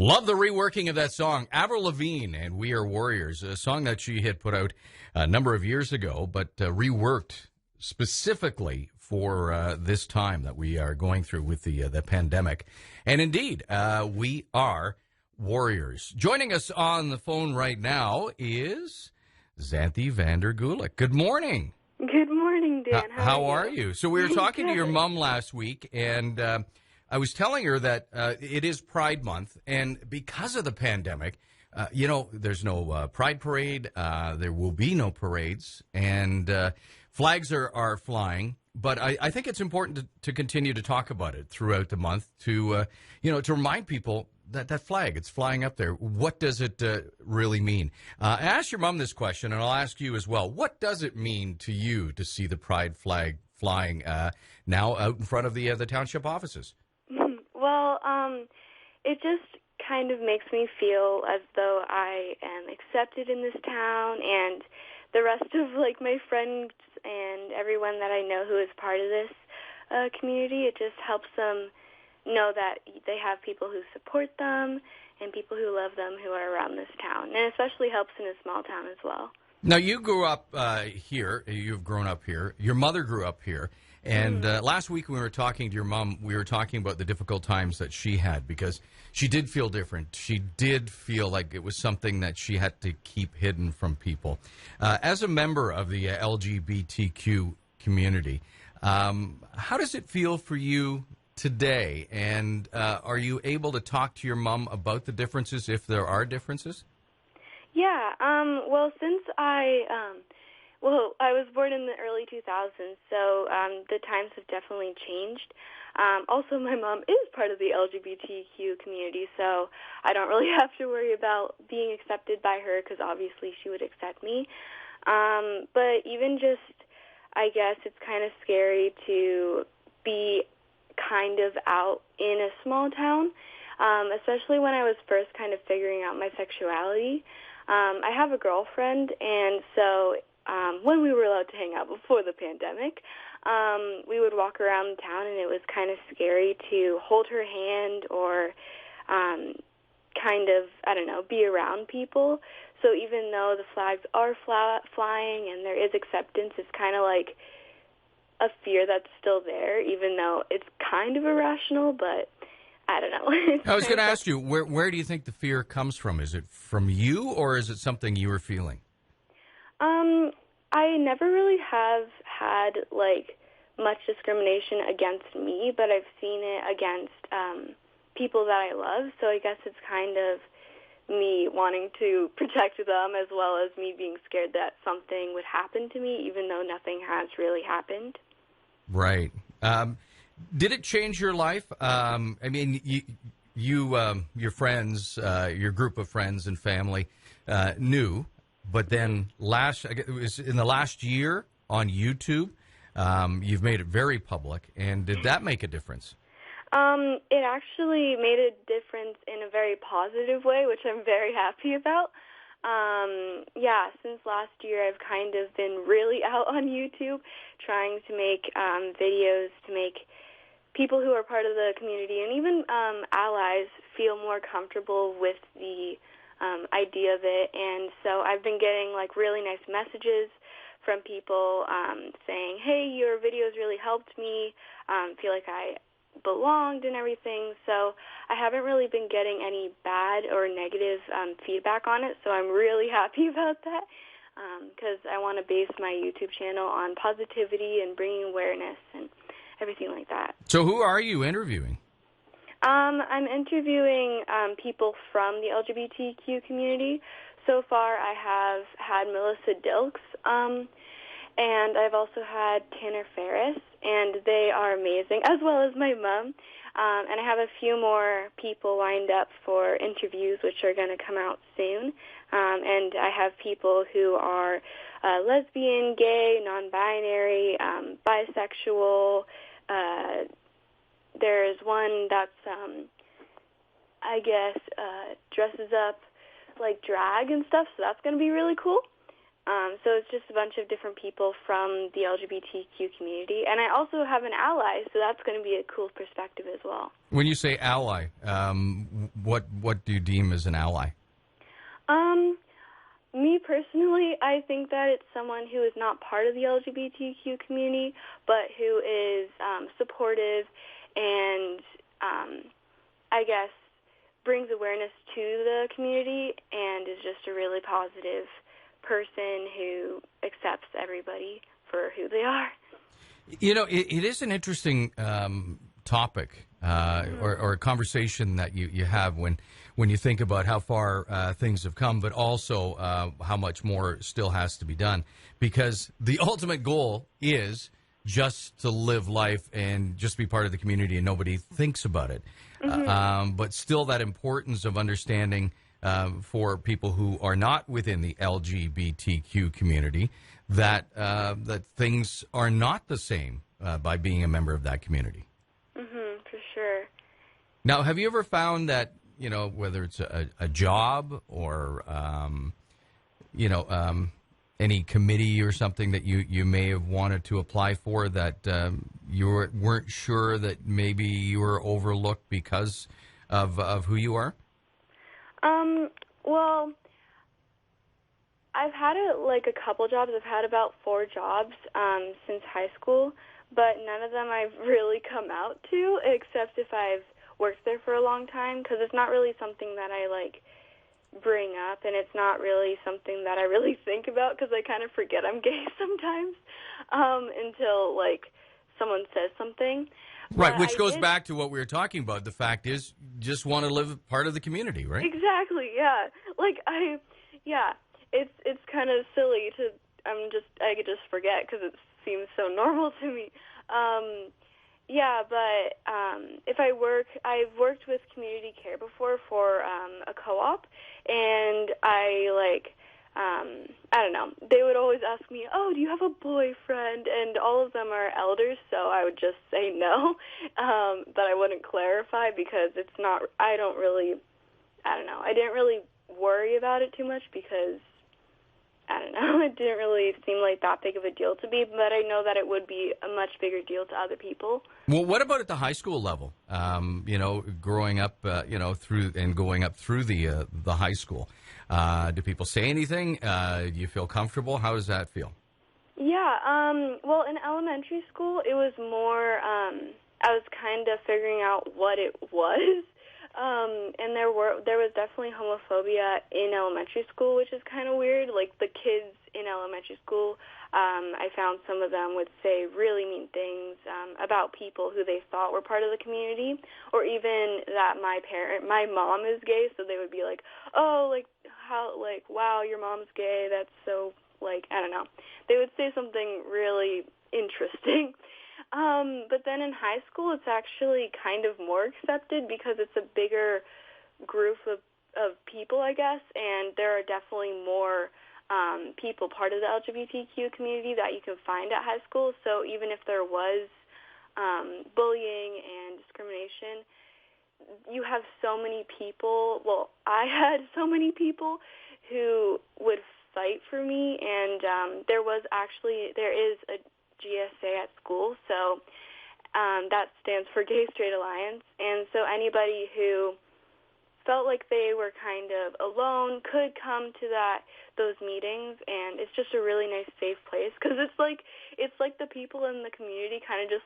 Love the reworking of that song. Avril Lavigne and We Are Warriors, a song that she had put out a number of years ago, but reworked specifically for this time that we are going through with the pandemic. And indeed, we are warriors. Joining us on the phone right now is Xanthe Vander Gulik. Good morning. Good morning, Dan. How are you? So we were talking to your mom last week, and I was telling her that it is Pride Month, and because of the pandemic, there's no Pride Parade. There will be no parades, and flags are flying. But I think it's important to continue to talk about it throughout the month to remind people that flag, it's flying up there. What does it really mean? I asked your mom this question, and I'll ask you as well. What does it mean to you to see the Pride flag flying now out in front of the township offices? Well, it just kind of makes me feel as though I am accepted in this town, and the rest of my friends and everyone that I know who is part of this community, it just helps them know that they have people who support them and people who love them who are around this town, and especially helps in a small town as well. Now, you grew up here. You've grown up here. Your mother grew up here. And last week when we were talking to your mom, we were talking about the difficult times that she had because she did feel different. She did feel like it was something that she had to keep hidden from people. As a member of the LGBTQ community, how does it feel for you today? And are you able to talk to your mom about the differences, if there are differences? Yeah. Well, since I was born in the early 2000s, so the times have definitely changed. Also, my mom is part of the LGBTQ community, so I don't really have to worry about being accepted by her because obviously she would accept me. But even just, I guess it's kind of scary to be kind of out in a small town, especially when I was first kind of figuring out my sexuality. I have a girlfriend, and so when we were allowed to hang out before the pandemic, we would walk around town, and it was kind of scary to hold her hand or be around people. So even though the flags are flying and there is acceptance, it's kind of like a fear that's still there, even though it's kind of irrational, but I don't know. I was going to ask you, where do you think the fear comes from? Is it from you, or is it something you were feeling? I never really have had, much discrimination against me, but I've seen it against people that I love, so I guess it's kind of me wanting to protect them as well as me being scared that something would happen to me, even though nothing has really happened. Right. Did it change your life? I mean, your friends, your group of friends and family knew, but then it was in the last year on YouTube, you've made it very public. And did that make a difference? It actually made a difference in a very positive way, which I'm very happy about. Since last year, I've kind of been really out on YouTube trying to make videos to make people who are part of the community and even allies feel more comfortable with the idea of it. And so I've been getting really nice messages from people saying, hey, your videos really helped me feel like I belonged and everything. So I haven't really been getting any bad or negative feedback on it, so I'm really happy about that because I want to base my YouTube channel on positivity and bringing awareness and everything like that. So who are you interviewing? I'm interviewing people from the LGBTQ community. So far I have had Melissa Dilks, and I've also had Tanner Ferris, and they are amazing, as well as my mom. And I have a few more people lined up for interviews, which are going to come out soon. And I have people who are lesbian, gay, non-binary, bisexual. There's one that's, dresses up like drag and stuff, so that's going to be really cool. So it's just a bunch of different people from the LGBTQ community. And I also have an ally, so that's going to be a cool perspective as well. When you say ally, what do you deem as an ally? Me personally, I think that it's someone who is not part of the LGBTQ community, but who is supportive and, I guess, brings awareness to the community and is just a really positive person who accepts everybody for who they are. You know, it is an interesting topic or a conversation that you have when you think about how far things have come, but also how much more still has to be done. Because the ultimate goal is just to live life and just be part of the community and nobody thinks about it. But still that importance of understanding for people who are not within the LGBTQ community that that things are not the same by being a member of that community. For sure. Now, have you ever found that, you know, whether it's a job or, any committee or something that you may have wanted to apply for that you weren't sure that maybe you were overlooked because of who you are? Well, I've had a couple jobs. I've had about 4 jobs since high school, but none of them I've really come out to, except if I've worked there for a long time, because it's not really something that I bring up, and it's not really something that I really think about, because I kind of forget I'm gay sometimes until someone says something. Right, which goes back to what we were talking about. The fact is, you just want to live part of the community, right? Exactly, yeah. It's kind of silly to, I could just forget because it seems so normal to me. But if I've worked with community care before for a co-op, and I don't know, they would always ask me, oh, do you have a boyfriend? And all of them are elders, so I would just say no, but I wouldn't clarify because it's not, I didn't really worry about it too much because, I don't know, it didn't really seem like that big of a deal to me, but I know that it would be a much bigger deal to other people. Well, what about at the high school level? Growing up, through and going up through the high school, do people say anything? Do you feel comfortable? How does that feel? Yeah. Well, in elementary school, it was more. I was kind of figuring out what it was. And there was definitely homophobia in elementary school, which is kind of weird. Like the kids in elementary school, I found some of them would say really mean things about people who they thought were part of the community, or even that my mom is gay, so they would be like, oh, wow, your mom's gay. That's so I don't know. They would say something really interesting. But then in high school, it's actually kind of more accepted because it's a bigger group of people, I guess, and there are definitely more people part of the LGBTQ community that you can find at high school. So even if there was bullying and discrimination, you have so many people. Well, I had so many people who would fight for me, and there is a GSA at school, so that stands for Gay Straight Alliance, and so anybody who felt like they were kind of alone could come to those meetings, and it's just a really nice, safe place, because it's like the people in the community kind of just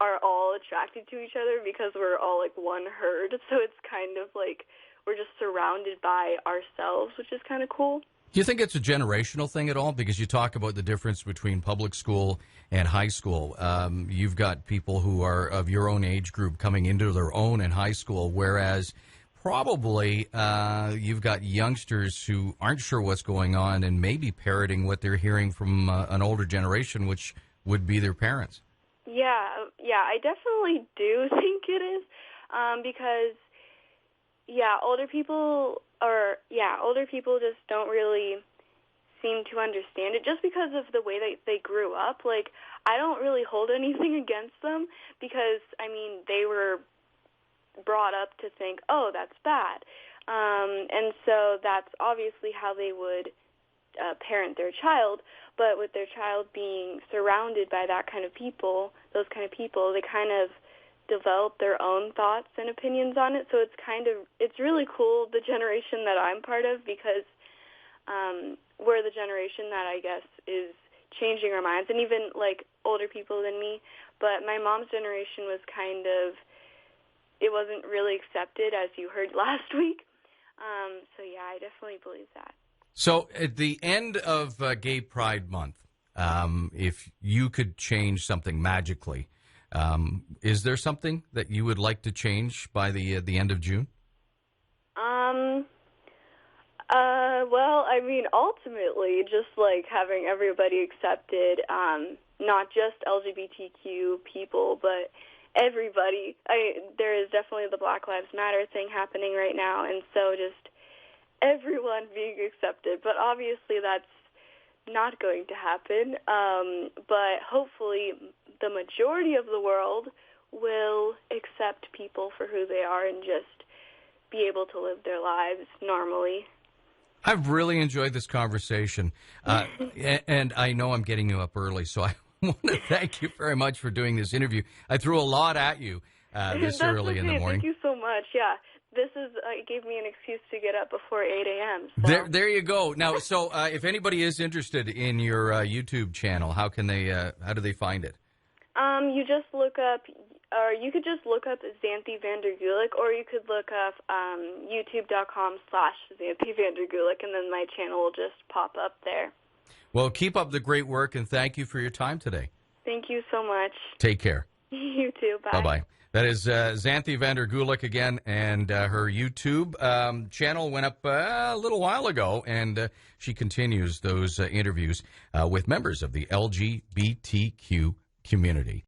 are all attracted to each other because we're all one herd, so it's kind of we're just surrounded by ourselves, which is kind of cool. Do you think it's a generational thing at all? Because you talk about the difference between public school and high school. You've got people who are of your own age group coming into their own in high school, whereas probably you've got youngsters who aren't sure what's going on and maybe parroting what they're hearing from an older generation, which would be their parents. Yeah, I definitely do think it is because, older people just don't really seem to understand it just because of the way that they grew up. I don't really hold anything against them because, they were brought up to think, oh, that's bad. And so that's obviously how they would parent their child, but with their child being surrounded by that kind of people, those kind of people, they kind of develop their own thoughts and opinions on it. So it's really cool, the generation that I'm part of, because we're the generation that I guess is changing our minds, and even like older people than me. But my mom's generation was it wasn't really accepted, as you heard last week. So yeah, I definitely believe that. So at the end of Gay Pride Month, if you could change something magically, is there something that you would like to change by the end of June? Well, I mean, ultimately, just like having everybody accepted, not just LGBTQ people, but everybody. There is definitely the Black Lives Matter thing happening right now, and so just everyone being accepted. But obviously that's not going to happen. But hopefully the majority of the world will accept people for who they are and just be able to live their lives normally. I've really enjoyed this conversation, and I know I'm getting you up early, so I want to thank you very much for doing this interview. I threw a lot at you this early in the morning. Thank you so much. Yeah, this gave me an excuse to get up before 8 a.m. So. There you go. Now, so if anybody is interested in your YouTube channel, how do they find it? You just look up, or you could just look up Xanthe Vander Gulik, or you could look up youtube.com/Xanthe Vander Gulik, and then my channel will just pop up there. Well, keep up the great work, and thank you for your time today. Thank you so much. Take care. You too. Bye. Bye-bye. That is Xanthe Vander Gulik again, and her YouTube channel went up a little while ago, and she continues those interviews with members of the LGBTQ community.